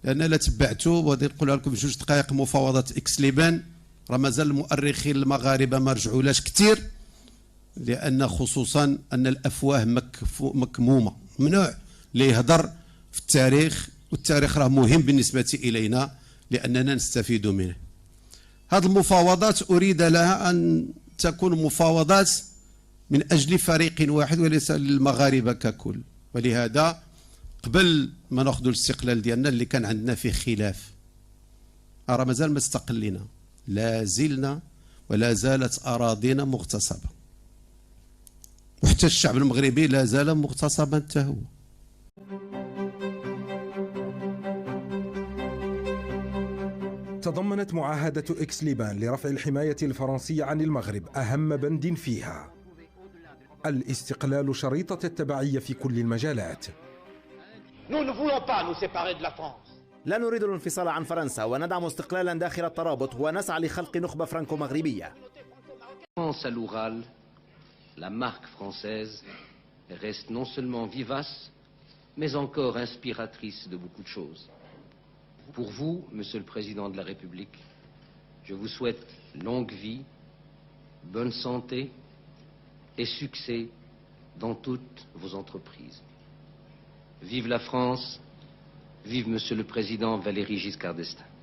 لان لا تبعتوا وغادي نقولها لكم جوج دقائق مفاوضات اكس ليبان، راه مازال المؤرخين المغاربه ما رجعولاش كثير، لان خصوصا ان الافواه مكمومه، ممنوع اللي يهضر في التاريخ، والتاريخ راه مهم بالنسبه الينا لاننا نستفيد منه. هذه المفاوضات اريد لها ان تكون مفاوضات من اجل فريق واحد وليس للمغاربه ككل، ولهذا قبل ما ناخذوا الاستقلال ديالنا اللي كان عندنا فيه خلاف، راه مازال ما استقلينا، لا زلنا ولا زالت اراضينا مغتصبه، وحتى الشعب المغربي لا زال مغتصبا حتى هو. تضمنت معاهدة إكس ليبان لرفع الحماية الفرنسية عن المغرب أهم بند فيها: الاستقلال شريطة التبعية في كل المجالات. لا نريد الانفصال عن فرنسا، وندعم استقلالا داخل الترابط، ونسعى لخلق نخبة فرانكو مغربية. À l'Oural, la marque française reste non seulement vivace, mais encore inspiratrice de beaucoup de choses. Pour vous, Monsieur le Président de la République, je vous souhaite longue vie, bonne santé et succès dans toutes vos entreprises. Vive la France, vive Monsieur le Président Valéry Giscard d'Estaing.